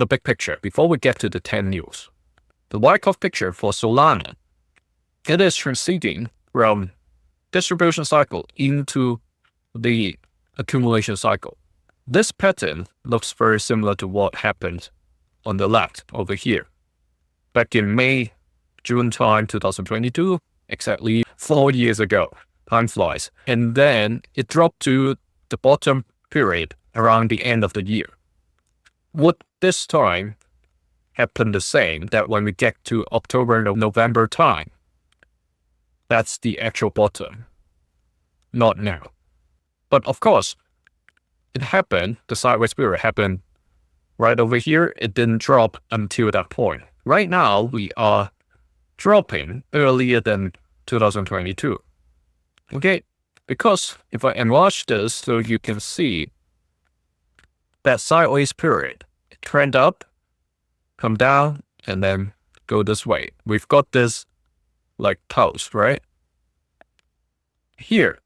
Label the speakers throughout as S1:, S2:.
S1: the big picture before we get to the 10 news. The Wyckoff picture for Solana, it is transiting from distribution cycle into the accumulation cycle. This pattern looks very similar to what happened on the left over here. Back in May, June time 2022, exactly 4 years ago. Time flies. And then it dropped to the bottom period around the end of the year. Would this time happen the same, that when we get to October, November time, that's the actual bottom? Not now. But of course, it happened, the sideways period happened right over here. It didn't drop until that point. Right now, we are dropping earlier than 2022. Okay, because if I enlarge this so you can see that sideways period, it trend up, come down, and then go this way. We've got this like toast, right? Here,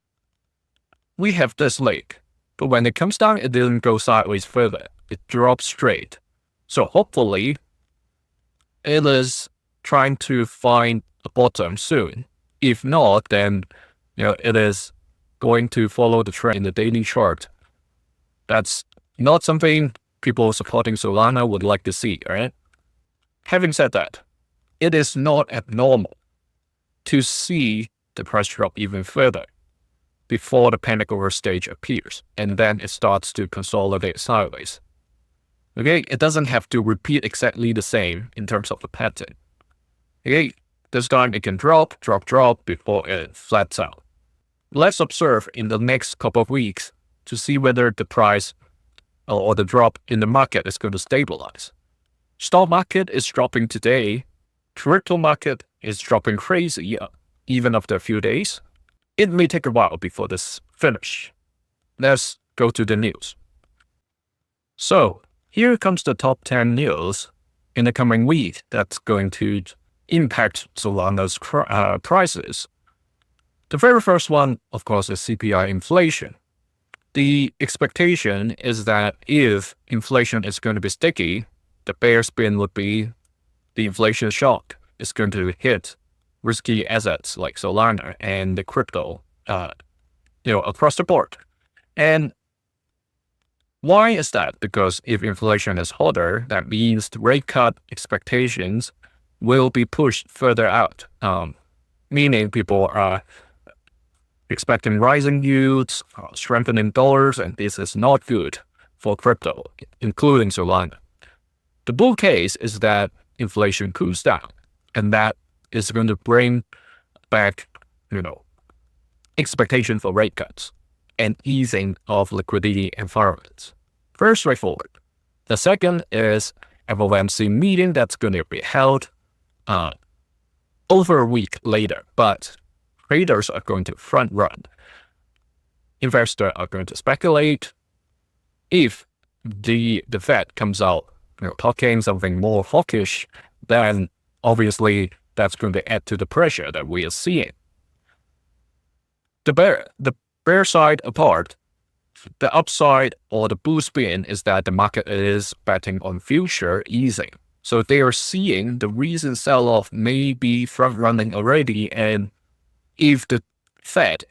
S1: we have this leg, but when it comes down, it didn't go sideways further. It drops straight. So hopefully, it is trying to find a bottom soon. If not, then it is going to follow the trend in the daily chart. That's not something people supporting Solana would like to see, right? Having said that, it is not abnormal to see the price drop even further before the panic over stage appears, and then it starts to consolidate sideways. Okay, it doesn't have to repeat exactly the same in terms of the pattern. Okay, this time it can drop before it flats out. Let's observe in the next couple of weeks to see whether the price or the drop in the market is going to stabilize. Stock market is dropping today. Crypto market is dropping crazy even after a few days. It may take a while before this finish. Let's go to the news. So here comes the top 10 news in the coming week that's going to impact Solana's prices. The very first one, of course, is CPI inflation. The expectation is that if inflation is going to be sticky, the bear spin would be the inflation shock is going to hit risky assets like Solana and the crypto, across the board. And why is that? Because if inflation is hotter, that means the rate cut expectations will be pushed further out, meaning people are expecting rising yields, strengthening dollars, and this is not good for crypto, including Solana. The bull case is that inflation cools down, and that is going to bring back, expectation for rate cuts and easing of liquidity environments. Very straightforward. The second is FOMC meeting that's going to be held over a week later, but traders are going to front run. Investors are going to speculate. If the Fed comes out talking something more hawkish, then obviously that's going to add to the pressure that we are seeing. The bear side apart, the upside or the bull spin is that the market is betting on future easing. So they are seeing the recent sell-off may be front-running already, and if the Fed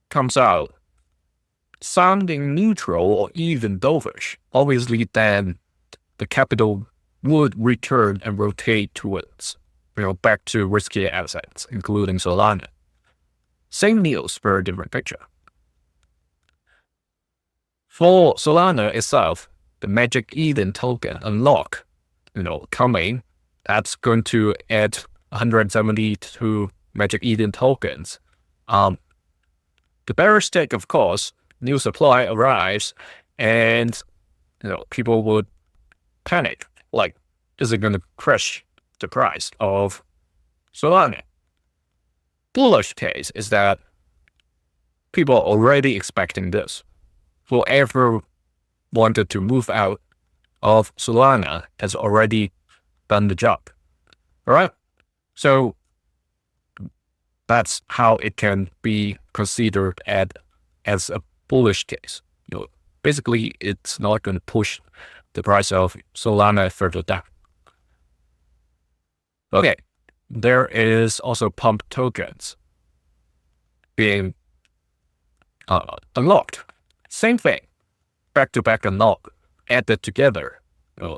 S1: comes out sounding neutral or even dovish, obviously then the capital would return and rotate towards, back to risky assets, including Solana. Same news, very different picture. For Solana itself, the Magic Eden token unlock, coming, that's going to add 172 Magic Eden tokens. The bearish take, of course, new supply arrives, and people would panic. Like, is it going to crash the price of Solana? Bullish case is that people are already expecting this. Whoever wanted to move out of Solana has already done the job. All right? So that's how it can be considered as a bullish case. Basically, it's not going to push the price of Solana further down. Okay, there is also pump tokens being unlocked. Same thing, back-to-back unlock, added together.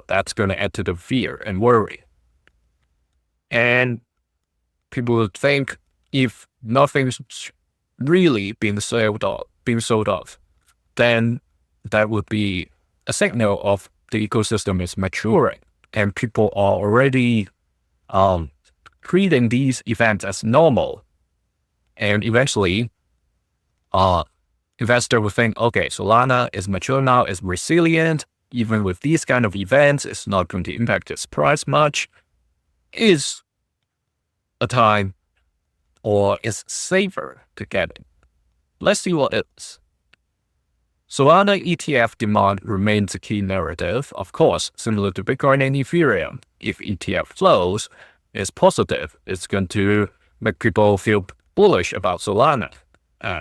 S1: That's going to add to the fear and worry. And people would think if nothing's really being sold off, then that would be a signal of the ecosystem is maturing and people are already treating these events as normal. And eventually, investor will think, okay, Solana is mature now, is resilient. Even with these kind of events, it's not going to impact its price much. Is a time or is safer to get it. Let's see what it is. Solana ETF demand remains a key narrative. Of course, similar to Bitcoin and Ethereum, if ETF flows is positive, it's going to make people feel bullish about Solana.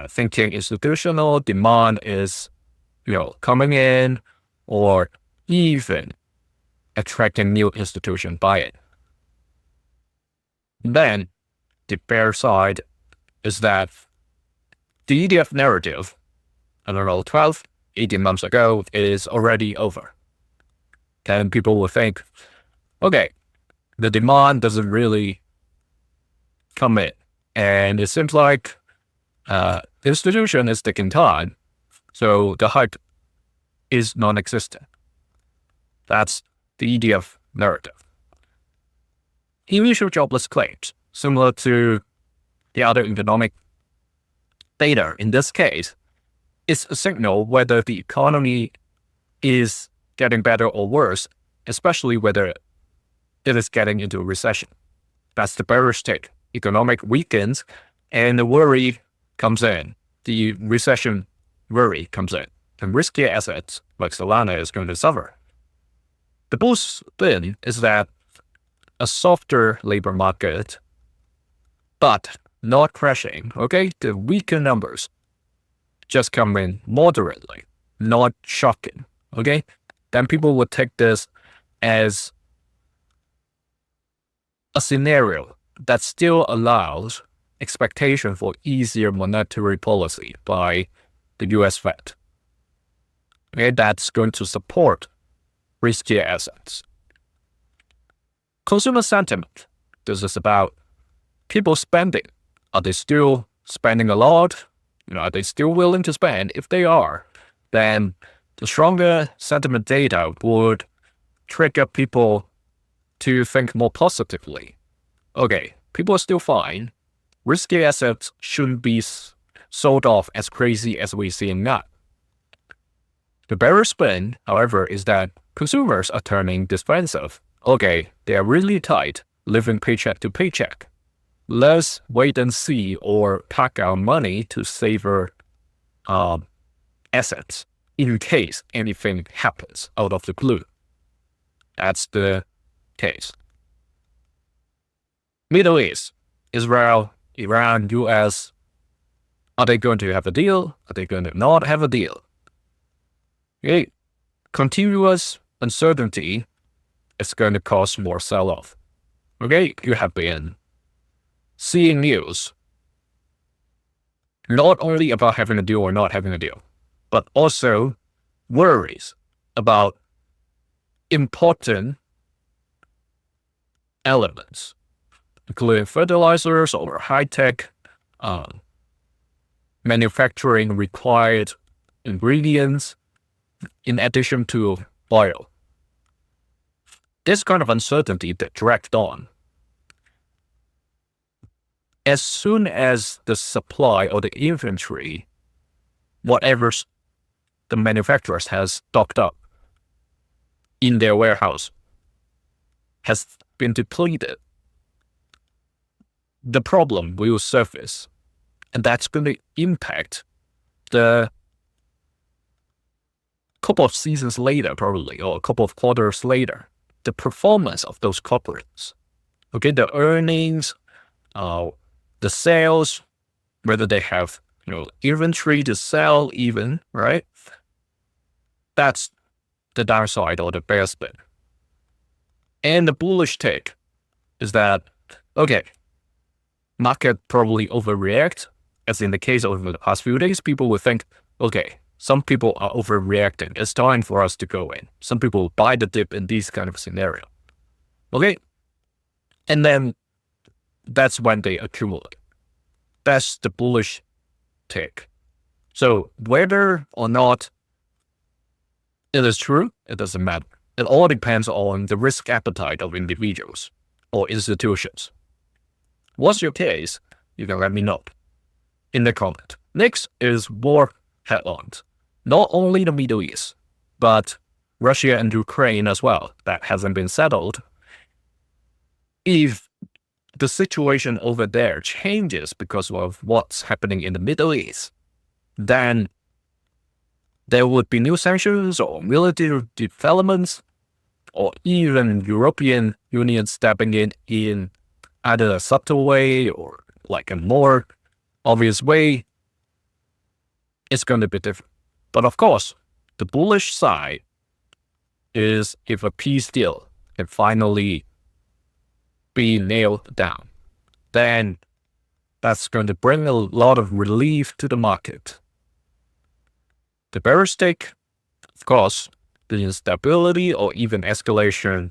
S1: Thinking institutional demand is, coming in or even attracting new institution by it. Then the bear side is that the ETF narrative, 12, 18 months ago, is already over. Then people will think, okay, the demand doesn't really come in. And it seems like the institution is taking time. So the hype is non-existent. That's the ETF narrative. Initial jobless claims, similar to the other economic data in this case, is a signal whether the economy is getting better or worse, especially whether it is getting into a recession. That's the bearish take. Economic weakens and the worry comes in. The recession worry comes in. And riskier assets like Solana is going to suffer. The bull spin is that a softer labor market, but not crashing, okay? The weaker numbers just come in moderately, not shocking, okay? Then people would take this as a scenario that still allows expectation for easier monetary policy by the US Fed. Okay, that's going to support riskier assets. Consumer sentiment. This is about people spending. Are they still spending a lot? Are they still willing to spend? If they are, then the stronger sentiment data would trigger people to think more positively. Okay, people are still fine. Risky assets shouldn't be sold off as crazy as we see now. The bearish spin, however, is that consumers are turning defensive. Okay, they are really tight, living paycheck to paycheck. Let's wait and see or pack our money to savor assets in case anything happens out of the blue. That's the case. Middle East, Israel, Iran, US, are they going to have a deal? Are they going to not have a deal? Okay. Continuous uncertainty is going to cause more sell-off. Okay, you have been seeing news not only about having a deal or not having a deal, but also worries about important elements, including fertilizers or high-tech manufacturing required ingredients in addition to oil. This kind of uncertainty that dragged on. As soon as the supply or the inventory, whatever the manufacturers has stocked up in their warehouse, has been depleted, the problem will surface. And that's going to impact the couple of seasons later, probably, or a couple of quarters later, the performance of those corporates. Okay, the earnings, the sales, whether they have inventory to sell even, right? That's the downside or the bear spin. And the bullish take is that, okay, market probably overreact. As in the case of the past few days, people would think, okay, some people are overreacting. It's time for us to go in. Some people buy the dip in these kind of scenario. Okay. And then that's when they accumulate. That's the bullish take. So whether or not it is true, it doesn't matter. It all depends on the risk appetite of individuals or institutions. What's your case? You can let me know in the comment. Next is war headlines. Not only the Middle East, but Russia and Ukraine as well. That hasn't been settled. If the situation over there changes because of what's happening in the Middle East, then there would be new sanctions or military developments, or even European Union stepping in either a subtle way or like a more obvious way. It's going to be different. But of course, the bullish side is if a peace deal can finally be nailed down, then that's going to bring a lot of relief to the market. The bearish take, of course, the instability or even escalation,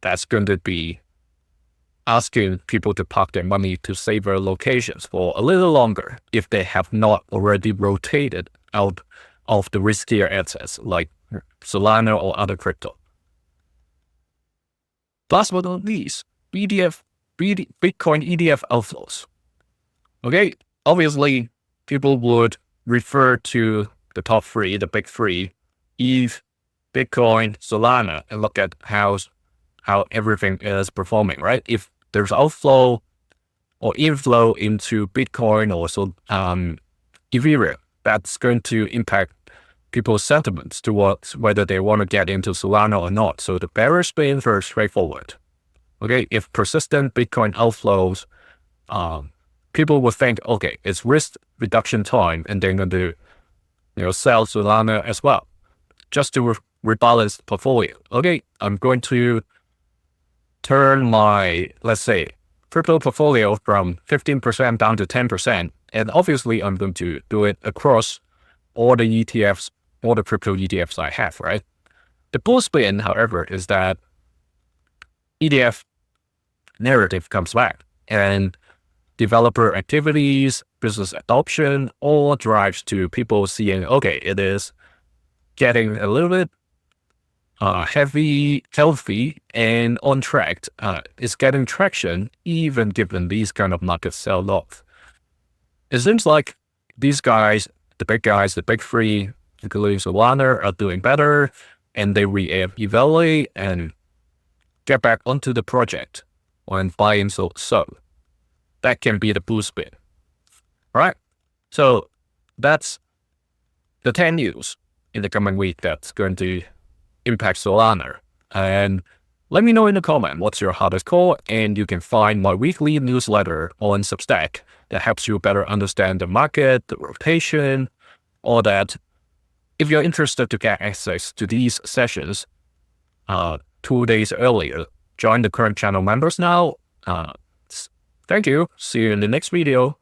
S1: that's going to be asking people to park their money to safer locations for a little longer if they have not already rotated out of the riskier assets like Solana or other crypto. Last but not least, Bitcoin ETF outflows. Okay, obviously, people would refer to the top three, the big three, ETH, Bitcoin, Solana, and look at how everything is performing, right? If there's outflow or inflow into Bitcoin or Ethereum, that's going to impact people's sentiments towards whether they want to get into Solana or not. So the bearish spin is very straightforward. Okay, if persistent Bitcoin outflows, people will think, okay, it's risk reduction time, and they're going to, sell Solana as well, just to rebalance the portfolio. Okay, I'm going to turn my, let's say, crypto portfolio from 15% down to 10%, and obviously I'm going to do it across all the ETFs, all the crypto ETFs I have, right? The bull spin, however, is that ETF narrative comes back, and developer activities, business adoption, all drives to people seeing, okay, it is getting a little bit healthy, and on track. It's getting traction, even given these kind of market sell-off. It seems like these guys, the big three, including Solana, are doing better, and they re-evaluate and get back onto the project when buying so. That can be the bull spin. All right. So that's the 10 news in the coming week that's going to impact Solana. And let me know in the comment what's your hottest call, and you can find my weekly newsletter on Substack that helps you better understand the market, the rotation, all that. If you're interested to get access to these sessions 2 days earlier, join the current channel members now. Thank you. See you in the next video.